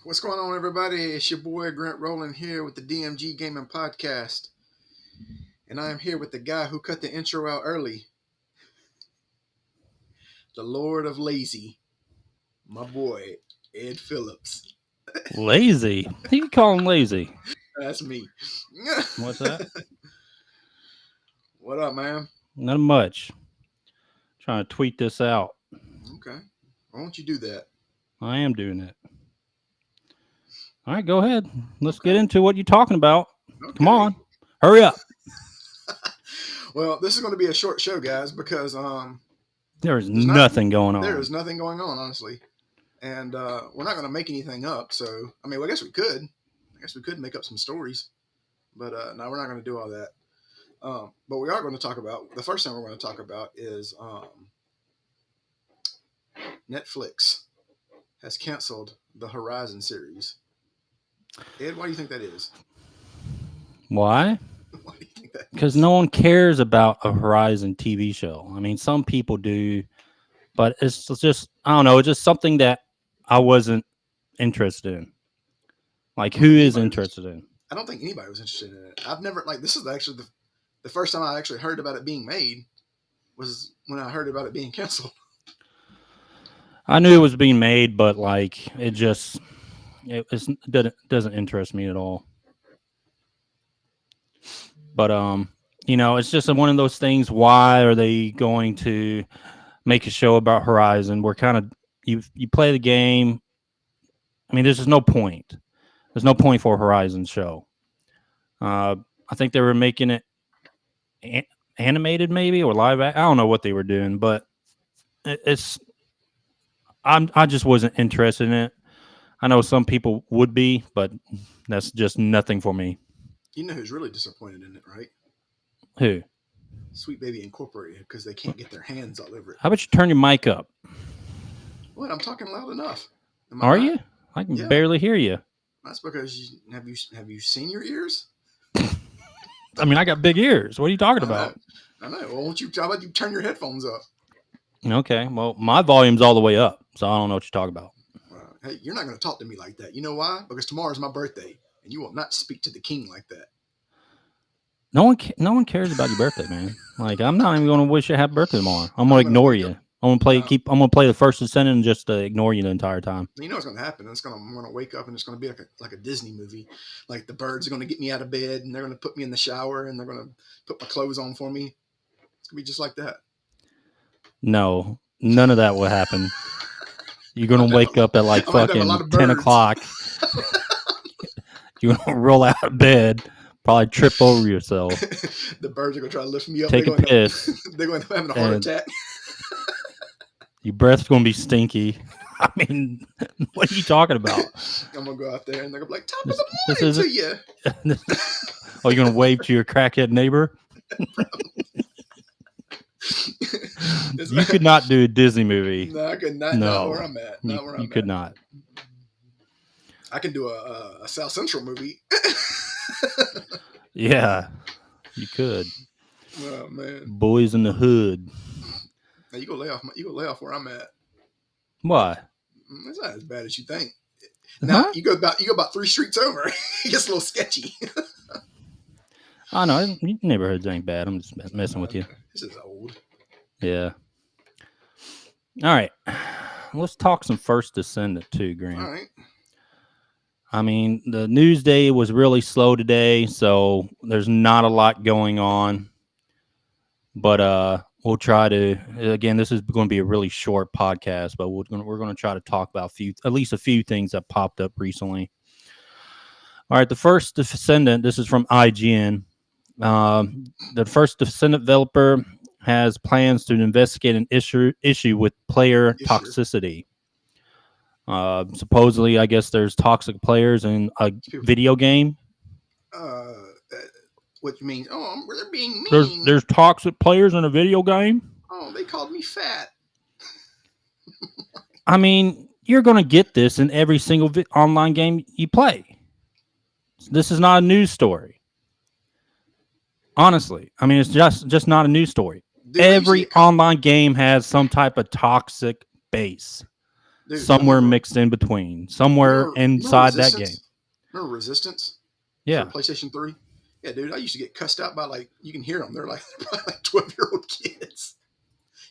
What's going on, everybody? It's your boy Grant Rowland here with the DMG Gaming Podcast. And I am here with the guy who cut the intro out early. The Lord of Lazy. My boy, Ed Phillips. Lazy? Who you call him lazy? That's me. What's that? What up, man? Not much. Trying to tweet this out. Okay. Why don't you do that? I am doing it. All right, go ahead. Let's get into what you're talking about. Okay. Come on. Hurry up. Well, this is going to be a short show, guys, because There's nothing going on. There is nothing going on, honestly. And we're not going to make anything up. So, I guess we could. I guess we could make up some stories. But no, we're not going to do all that. But we are going to talk about, the first thing we're going to talk about is Netflix has canceled the Horizon series. Ed, why do you think that is? Why? Why do you think that is? Because no one cares about a Horizon TV show. I mean, some people do, but it's just, I don't know, it's just something that I wasn't interested in. Like, who is interested in? I don't think anybody was interested in it. I've never, this is actually the first time I actually heard about it being made was when I heard about it being canceled. I knew it was being made, but it doesn't interest me at all. But it's just one of those things. Why are they going to make a show about Horizon? We're kind of you play the game. I mean, there's just no point. There's no point for a Horizon show. I think they were making it animated, maybe, or live. I don't know what they were doing, but I just wasn't interested in it. I know some people would be, but that's just nothing for me. You know who's really disappointed in it, right? Who? Sweet Baby Incorporated, because they can't get their hands all over it. How about you turn your mic up? What? I'm talking loud enough. Are you? I can barely hear you. That's because have you seen your ears? I mean, I got big ears. What are you talking about? I know. Well, how about you turn your headphones up? Okay. Well, my volume's all the way up, so I don't know what you're talking about. Hey, you're not going to talk to me like that. You know why? Because tomorrow's my birthday, and you will not speak to the king like that. No one cares about your birthday, man. I'm not even going to wish you a happy birthday tomorrow. I'm going to ignore you. I'm going to play the first Descendant and just ignore you the entire time. You know what's going to happen? I'm going to wake up and it's going to be like a Disney movie. Like the birds are going to get me out of bed and they're going to put me in the shower and they're going to put my clothes on for me. It's going to be just like that. No, none of that will happen. You're going to wake up at fucking 10 o'clock. You're going to roll out of bed, probably trip over yourself. The birds are going to try to lift me up. Take a piss. They're going to have a heart attack. Your breath's going to be stinky. I mean, what are you talking about? I'm going to go out there and they're going to be like, top of the morning to you. Oh, you're going to wave to your crackhead neighbor? You could not do a Disney movie. No, I could not. Not where I'm at. Not where I'm at. You could not. I can do a South Central movie. Yeah, you could. Oh man, Boys in the Hood. Now you go lay off where I'm at. Why? It's not as bad as you think. Now you go about 3 streets over. It gets a little sketchy. I know neighborhoods ain't bad. I'm just messing with you. This is old. Yeah. All right. Let's talk some First Descendant too, Grant. All right. I mean, the news day was really slow today, so there's not a lot going on. But we'll try to, again, this is going to be a really short podcast, but we're going to try to talk about at least a few things that popped up recently. All right, the First Descendant, this is from IGN. The First Descendant developer has plans to investigate an issue with player toxicity. Supposedly, I guess there's toxic players in a video game. What you mean? Oh, they're being mean. There's toxic players in a video game? Oh, they called me fat. I mean, you're going to get this in every single online game you play. This is not a news story. Honestly. I mean, it's just not a news story. Every online game has some type of toxic base. Dude, I somewhere mixed in between, somewhere remember inside that game. Resistance? Remember Resistance for Yeah. PlayStation 3? Yeah, dude, I used to get cussed out by like you can hear them. They're like probably like 12-year-old kids.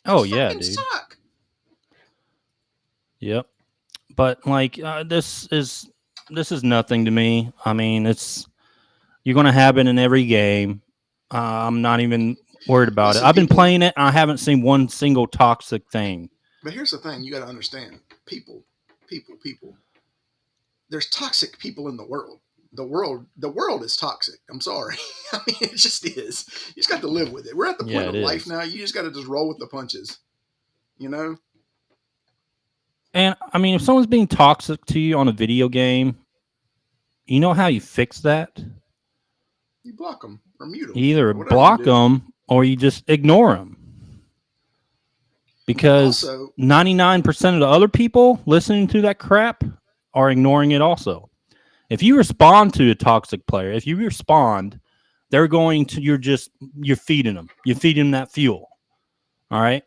You Oh yeah, fucking dude. suck. Yep. But like this is nothing to me. I mean, it's you're gonna have it in every game. I'm not even worried about it. Listen, I've been people. playing it, and I haven't seen one single toxic thing. But here's the thing: you got to understand, people. There's toxic people in the world. The world is toxic. I'm sorry. I mean, it just is. You just got to live with it. We're at the point Yeah, of it life is. now. You just got to just roll with the punches. You know, And I mean, if someone's being toxic to you on a video game, you know how you fix that? you block them or mute them You either or whatever you block do. them or you just ignore them. Because Also, 99% of the other people listening to that crap are ignoring it also. If you respond to a toxic player, if you respond, they're going to, you're feeding them. You're feeding them that fuel. All right.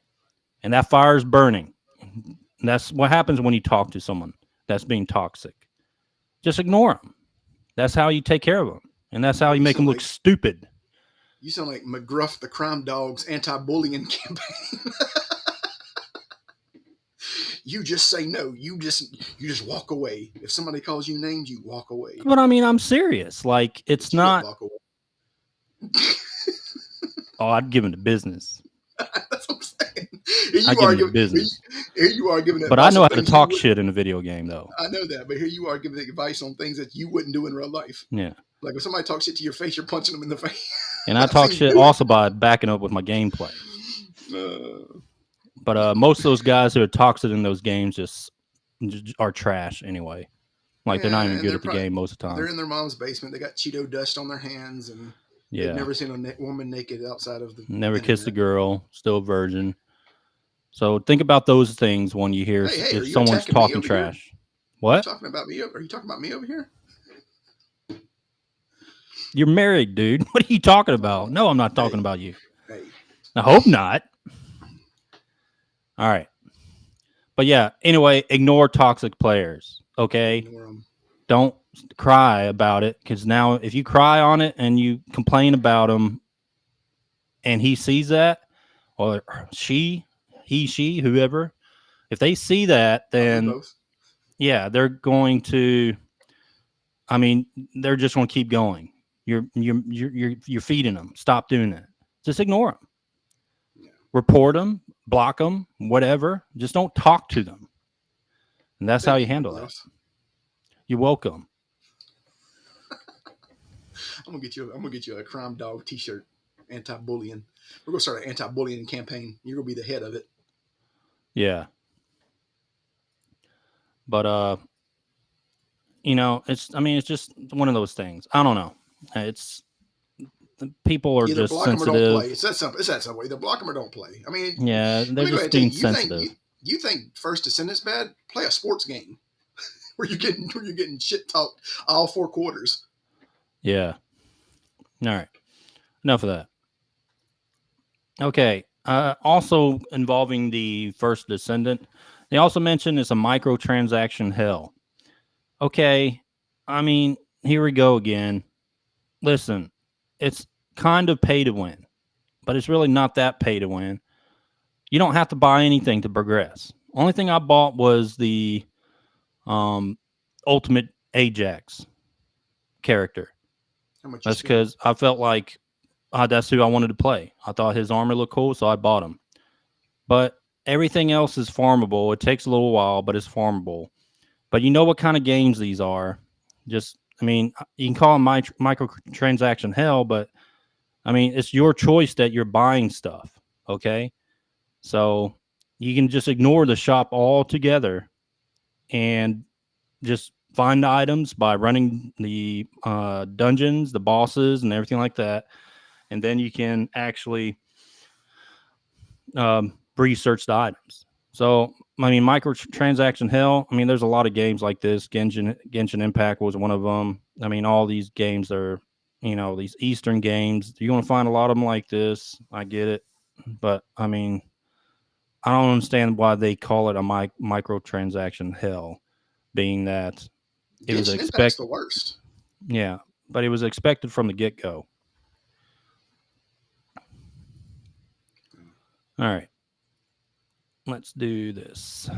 And that fire is burning. And that's what happens when you talk to someone that's being toxic. Just ignore them. That's how you take care of them. And that's how boy, you make them look stupid. you sound like McGruff the Crime Dog's anti-bullying campaign. You just say no. You just walk away. If somebody calls you names, you walk away. But I mean, I'm serious. Like, it's But you not. walk away. Oh, I'd give him the business. That's what I'm saying. Here I'd you give are him the giving. business. Here you are giving advice. But I know on how to things talk you shit in a video game, though. I know that, but here you are giving advice on things that you wouldn't do in real life. Yeah. Like if somebody talks shit to your face, you're punching them in the face. And I talk shit also by backing up with my gameplay. But most of those guys who are toxic in those games just are trash anyway. Like they're not even good at the game most of the time. They're in their mom's basement. They got Cheeto dust on their hands, and they've never seen a woman naked outside of the. Never kissed a girl, still a virgin. So think about those things when you hear if someone's talking trash. What? Are you talking about me? Are you talking about me over here? You're married, dude. What are you talking about? No, I'm not talking about you. Hey. I hope not. All right. But yeah, anyway, ignore toxic players, okay? Ignore them. Don't cry about it, because now if you cry on it and you complain about him and he sees that, or she, whoever, if they see that, then yeah, they're going to, I mean, they're just going to keep going. You're feeding them. Stop doing that. Just ignore them. Yeah. Report them, block them, whatever. Just don't talk to them. And that's how you handle that. You're welcome. I'm gonna get you a Crime Dog T-shirt, anti-bullying. We're gonna start an anti-bullying campaign. You're gonna be the head of it. Yeah. But you know, it's just one of those things. I don't know. It's people are just sensitive. Either block them or don't play. It's that simple. Either block them or don't play. I mean, yeah, they're just being sensitive. You think First Descendant's bad? Play a sports game where you're getting shit talked all 4 quarters. Yeah. All right. Enough of that. Okay. Also involving the First Descendant, they also mentioned it's a microtransaction hell. Okay. I mean, here we go again. Listen, it's kind of pay to win, but it's really not that pay to win. You don't have to buy anything to progress. Only thing I bought was the Ultimate Ajax character. That's because I felt like that's who I wanted to play. I thought his armor looked cool, so I bought him. But everything else is farmable. It takes a little while, but it's farmable. But you know what kind of games these are. Just, I mean, you can call them microtransaction hell, but I mean, it's your choice that you're buying stuff, okay? So you can just ignore the shop altogether and just find the items by running the dungeons, the bosses, and everything like that. And then you can actually research the items. So, I mean, microtransaction hell, I mean, there's a lot of games like this. Genshin Impact was one of them. I mean, all these games are, you know, these Eastern games. You're going to find a lot of them like this. I get it. But, I mean, I don't understand why they call it a microtransaction hell, being that it was Genshin Impact's expect. the worst. Yeah, but it was expected from the get go. All right, let's do this.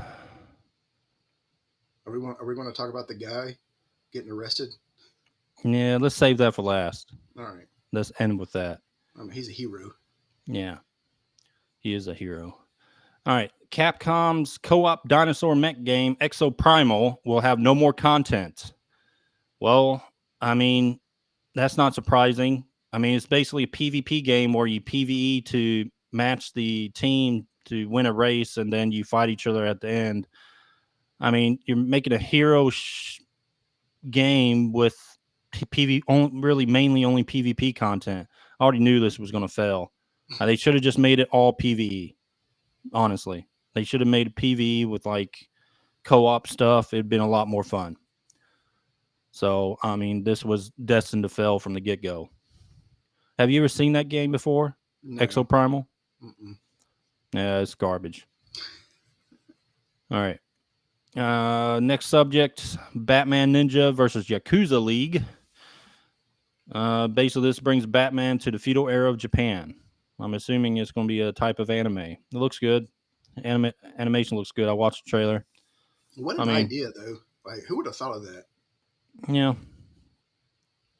Are we going to talk about the guy getting arrested? Yeah, let's save that for last. All right. Let's end with that. I mean, he's a hero. Yeah, he is a hero. All right, Capcom's co-op dinosaur mech game Exo Primal will have no more content. Well, I mean, that's not surprising. I mean, it's basically a PvP game where you PvE to match the team to win a race, and then you fight each other at the end. I mean, you're making a hero game with really mainly only PvP content. I already knew this was going to fail. They should have just made it all PvE. Honestly, they should have made a PvE with like co-op stuff. It'd been a lot more fun. So, I mean, this was destined to fail from the get-go. Have you ever seen that game before? No. Exo Primal? Mm-mm. Yeah, it's garbage. All right. Next subject, Batman Ninja versus Yakuza League. Basically, this brings Batman to the feudal era of Japan. I'm assuming it's going to be a type of anime. It looks good. Animation looks good. I watched the trailer. What I an mean, idea, though. Like, who would have thought of that? yeah.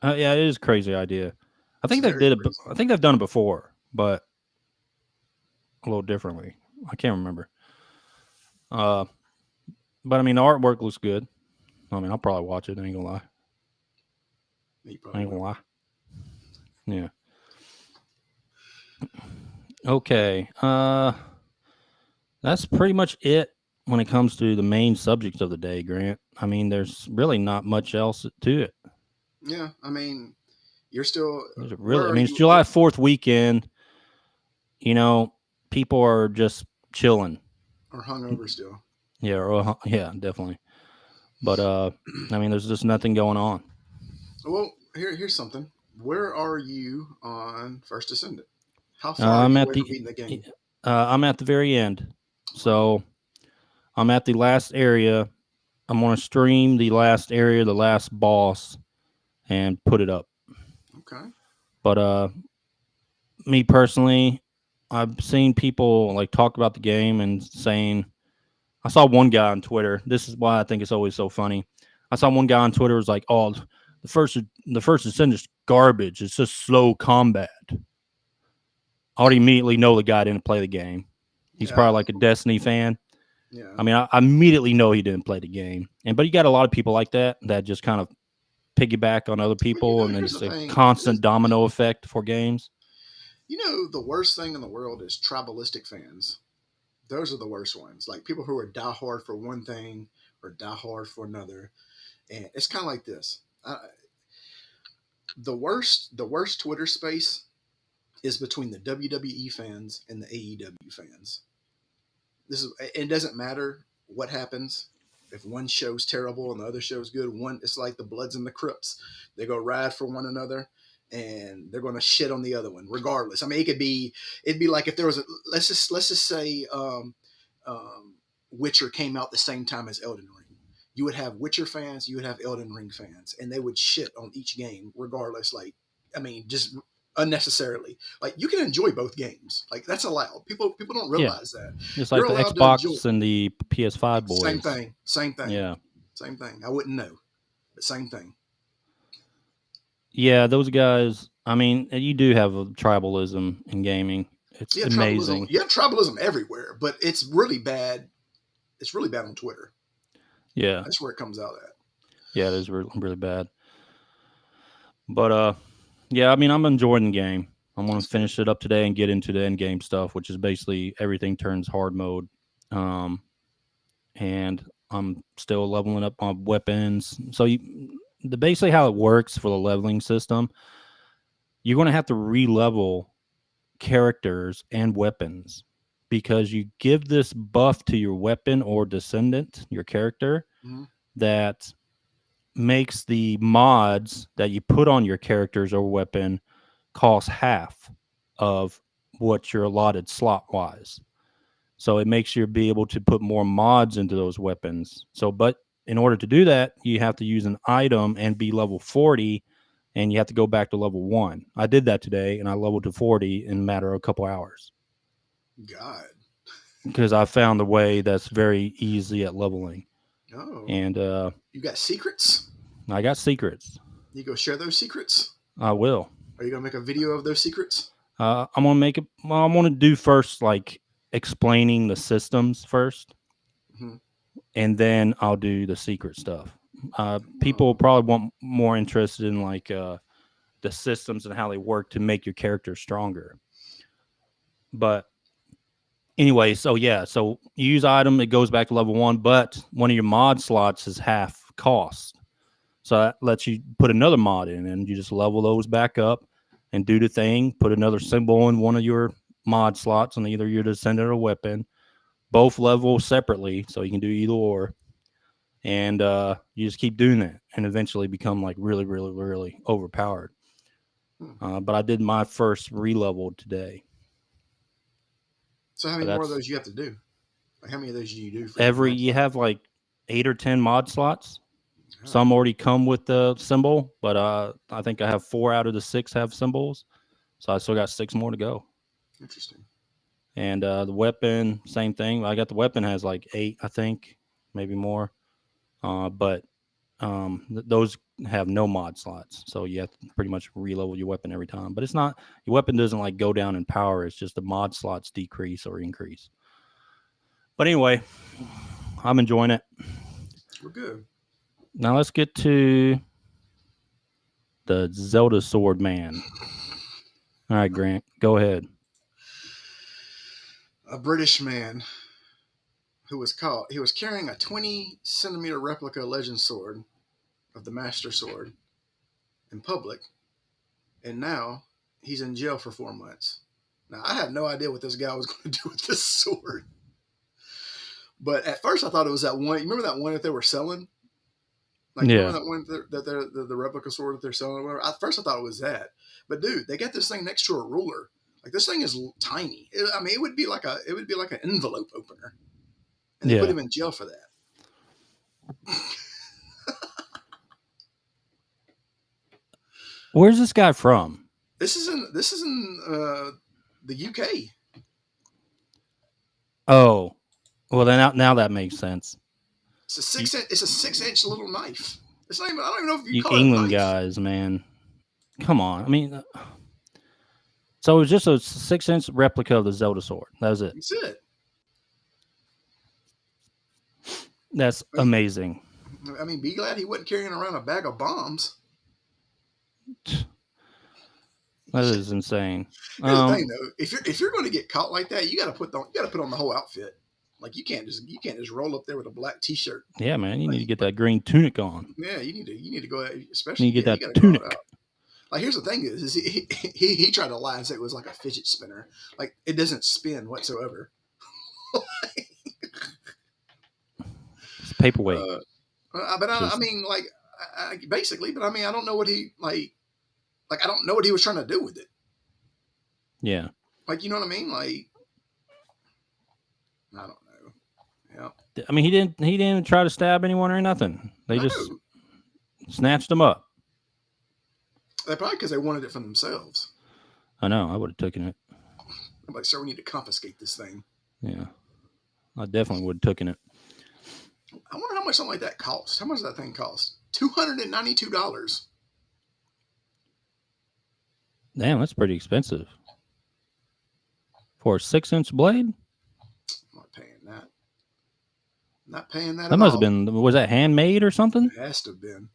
Yeah, it is a crazy idea. I think It's very crazy. I think they've done it before, but a little differently. I can't remember. But I mean, the artwork looks good. I mean, I'll probably watch it. I ain't gonna lie. You I probably ain't gonna will. lie. Yeah. Okay. That's pretty much it when it comes to the main subject of the day, Grant. I mean, there's really not much else to it. Yeah, I mean, you're still. Where I are mean, it's you? July 4th weekend. You know, people are just chilling. Or hungover still? Yeah, definitely. But I mean, there's just nothing going on. Well, here's something. Where are you on First Descendant? How Uh, far are I'm you at away from the beating the game? I'm at the very end. Okay. So I'm at the last area. I'm gonna stream the last area, the last boss, and put it up. Okay. But me personally, I've seen people like talk about the game and saying I saw one guy on Twitter. This is why I think it's always so funny. I saw one guy on Twitter was like, "Oh, the first ascent is garbage. It's just slow combat." I already immediately know the guy didn't play the game. He's Yeah. probably like a Destiny fan. Yeah. I mean, I immediately know he didn't play the game. But you got a lot of people like that just kind of piggyback on other Well, people, and then here's it's the a thing. constant domino effect for games. The worst thing in the world is tribalistic fans. Those are the worst ones. Like people who are diehard for one thing or diehard for another. And it's kind of like this. The worst Twitter space is between the WWE fans and the AEW fans. It doesn't matter what happens. If one show's terrible and the other show's good, it's like the Bloods and the Crips. They go ride for one another, and they're going to shit on the other one, regardless. I mean, it'd be like if there was let's just say Witcher came out the same time as Elden Ring. You would have Witcher fans, you would have Elden Ring fans, and they would shit on each game, regardless. Like, I mean, just unnecessarily. Like, you can enjoy both games. Like, that's allowed. People don't Yeah, realize that. it's You're like the allowed to enjoy. Xbox and the PS5 Same boys. thing. Same thing. Yeah, Same thing. I wouldn't know, but same thing. yeah, those guys. I mean, you do have a tribalism in gaming. It's Yeah, tribalism. amazing. You have tribalism everywhere, but it's really bad. It's really bad on Twitter. Yeah, That's where it comes out at. yeah, it is really, really bad. But yeah, I mean, I'm enjoying the game. I'm gonna That's good. finish it up today and get into the end game stuff, which is basically everything turns hard mode. And I'm still leveling up my weapons. So basically how it works for the leveling system, you're gonna have to re-level characters and weapons because you give this buff to your weapon or descendant, your character, Mm-hmm. that makes the mods that you put on your characters or weapon cost half of what you're allotted slot wise. So it makes you be able to put more mods into those weapons. So, but in order to do that, you have to use an item and be level 40, and you have to go back to level 1. I did that today, and I leveled to 40 in a matter of a couple hours. God. Because I found a way that's very easy at leveling. Oh. And you got secrets? I got secrets. You go share those secrets? I will. Are you going to make a video of those secrets? I'm going to make it. Well, I'm going to do first, like, explaining the systems first. Mm-hmm. And then I'll do the secret stuff. People probably want more interested in, like, the systems and how they work to make your character stronger. But anyway, so yeah, so you use item, it goes back to level 1, but one of your mod slots is half cost. So that lets you put another mod in, and you just level those back up and do the thing. Put another symbol in one of your mod slots, and either your descendant or weapon. Both level separately, so you can do either or. And you just keep doing that, and eventually become like really, really, really overpowered. But I did my first re-level today. So how many more of those you have to do? Like, how many of those do you do? For you have like 8 or 10 mod slots. Some already come with the symbol, but I think I have 4 out of the 6 have symbols. So I still got 6 more to go. Interesting. And the weapon, same thing. I got the weapon has like 8, I think, maybe more. But those have no mod slots. So you have to pretty much re-level your weapon every time. But it's not, your weapon doesn't like go down in power. It's just the mod slots decrease or increase. But anyway, I'm enjoying it. We're good. Now let's get to the Zelda Sword Man. All right, Grant, go ahead. A British man who was caught. He was carrying a 20-centimeter replica legend sword of the Master Sword in public, and now he's in jail for 4 months. Now, I had no idea what this guy was going to do with this sword. But at first, I thought it was that one. You remember that one that they were selling? Like, yeah. Remember that one that they're the replica sword that they're selling or whatever? At first, I thought it was that. But dude, they got this thing next to a ruler. Like, this thing is tiny. It would be like an envelope opener, and they put him in jail for that. Where's this guy from? This is in the UK. Oh, well then now that makes sense. It's a 6-inch little knife. It's not even. I don't even know if you call England it a knife. guys, man. Come on. I mean, so it was just a 6-inch replica of the Zelda sword. That was it. That's it. That's amazing. I mean, be glad he wasn't carrying around a bag of bombs. That is insane. Here's the thing, though: if you're going to get caught like that, you got to put on the whole outfit. Like, you can't just roll up there with a black T-shirt. Yeah, man, you need to get that green tunic on. Yeah, you need to go, especially you get that tunic. Like, here's the thing: is he tried to lie and say it was like a fidget spinner. Like, it doesn't spin whatsoever. It's paperweight. But I mean, like, basically. But I mean, I don't know what he like. Like, I don't know what he was trying to do with it. Yeah. Like, you know what I mean? Like, I don't know. Yeah. I mean, he didn't try to stab anyone or nothing. They just snatched him up. They probably because they wanted it for themselves. I know. I would have taken it. I'm like, sir, we need to confiscate this thing. Yeah. I definitely would have taken it. I wonder how much something like that cost. How much does that thing cost? $292. Damn, that's pretty expensive. For a 6-inch blade? I'm not paying that. Not paying that. That must have been. Was that handmade or something? It has to have been.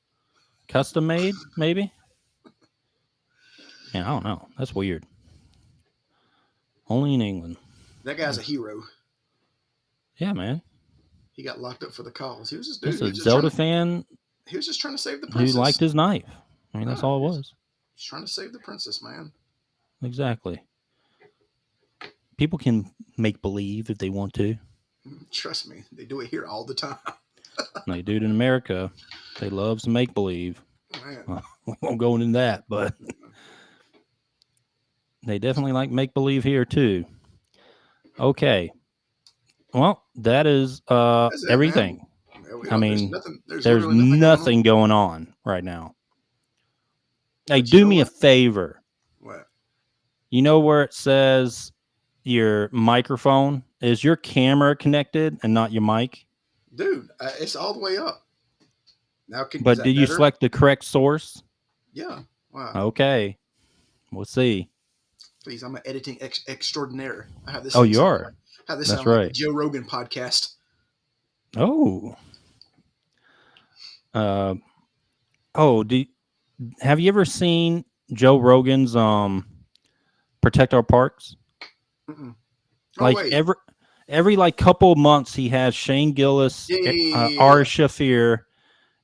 Custom made, maybe? Yeah, I don't know. That's weird. Only in England. That guy's a hero. Yeah, man. He got locked up for the cause. He was just He's a Zelda fan. He was just trying to save the princess. Who liked his knife. I mean, that's all it was. He's trying to save the princess, man. Exactly. People can make believe if they want to. Trust me, they do it here all the time. They do it in America. They love some make believe. We won't go into that, but they definitely like make believe here too. Okay. Well, that is That's it, man. everything. I There's mean, nothing. There's there's literally nothing going on. nothing going on right now. Hey, But you do know me a what? favor. What, You know where it says your microphone? Is your camera connected and not your mic? dude? It's all the way up. Now, is But that did you better? select the correct source? Yeah. Wow. Okay. We'll see. Please, I'm an editing extraordinaire. I have this Oh, thing you sound like are. have this That's sound like the right. Joe Rogan podcast. Oh. Uh, oh, have you ever seen Joe Rogan's Protect Our Parks? Mm-mm. Oh Like wait. every like couple of months he has Shane Gillis, Yeah, yeah, yeah, yeah, Ari yeah. Shafir,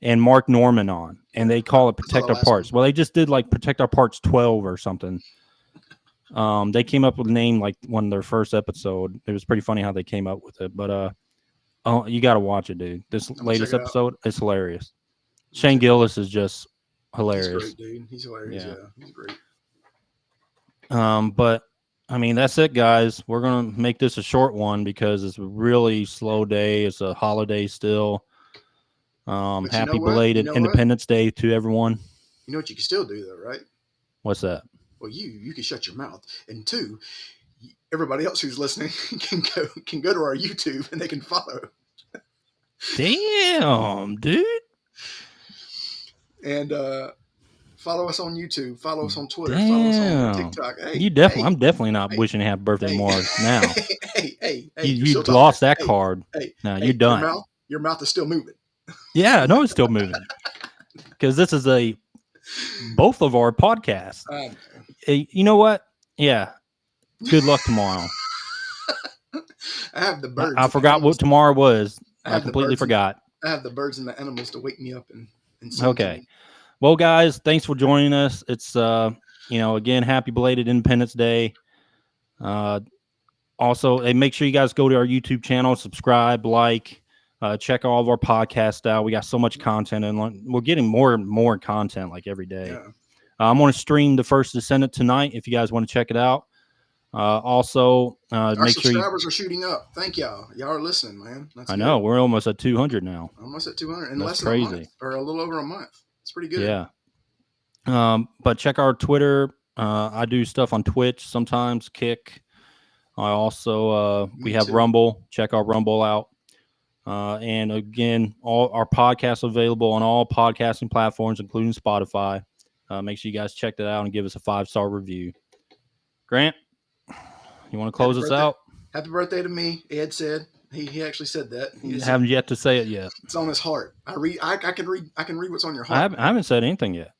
and Mark Norman on, and Yeah. they call it I saw the Protect Our last one. Parks. Well, they just did like Protect Our Parks 12 or something. They came up with a name like one of their first episode. It was pretty funny how they came up with it. But oh, you got to watch it, dude. This I'm gonna check latest it out. episode is hilarious. I'm gonna Shane check it out. Gillis is just He's hilarious. great, dude. He's hilarious. Yeah. Yeah, he's great. But I mean, that's it, guys. We're gonna make this a short one because it's a really slow day. It's a holiday still. But you know Happy what? You belated know what? Independence Day to everyone. You know what you can still do though, right? What's that? Well, you can shut your mouth, and two, everybody else who's listening can go to our YouTube and they can follow. Damn, dude. And follow us on YouTube. Follow us on Twitter. Follow us on Damn. TikTok. You Hey, definitely. hey, I'm definitely not hey, wishing to have birthday hey, tomorrow. Now hey. you You're still talking. lost that Hey, card. hey, Now you're hey. done. Your mouth is still moving. Yeah, no, it's still moving because this is both of our podcasts. You know what? Yeah. Good luck tomorrow. I have the birds. I And the forgot animals. what tomorrow was. I I have the completely birds. forgot. I have the birds and the animals to wake me up and sing to Okay. me. Well, guys, thanks for joining us. It's again, happy belated Independence Day. Also, hey, make sure you guys go to our YouTube channel, subscribe, like, check all of our podcasts out. We got so much content, and we're getting more and more content like every day. Yeah. I'm going to stream The First Descendant tonight if you guys want to check it out. Also, Our make sure subscribers are shooting up. Thank y'all. Y'all are listening, man. That's I good. know we're almost at 200 now. Almost at 200 in That's less crazy. than a month, or a little over a month. It's pretty good. Yeah. But check our Twitter. I do stuff on Twitch sometimes. Kick. I also we have too. Rumble. Check our Rumble out. And again, all our podcasts available on all podcasting platforms, including Spotify. Make sure you guys check that out and give us a 5-star review. Grant, you want to close us out? Happy birthday to me. Ed said he actually said that. You haven't yet to say it yet. It's on his heart. I can read what's on your heart. I haven't said anything yet.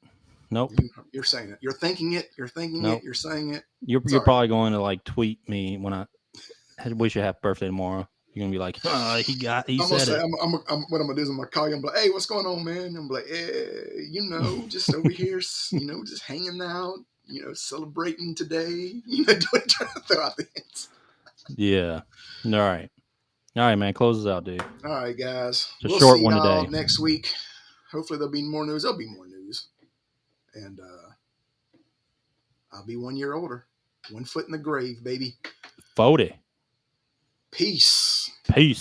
Nope. You're saying it. You're thinking it. You're thinking nope. it. You're saying it. You're probably going to like tweet me when I wish you happy birthday tomorrow. You're gonna be like, he said it. What I'm gonna do is I'm gonna call you and be like, hey, what's going on, man? I'm like, just over here, just hanging out, celebrating today, trying to throw out the hints. Yeah. All right, man. Close us out, dude. All right, guys. It's a short one today. Next week. Hopefully there'll be more news. There'll be more news, and I'll be 1 year older. 1 foot in the grave, baby. 40. Peace. Peace.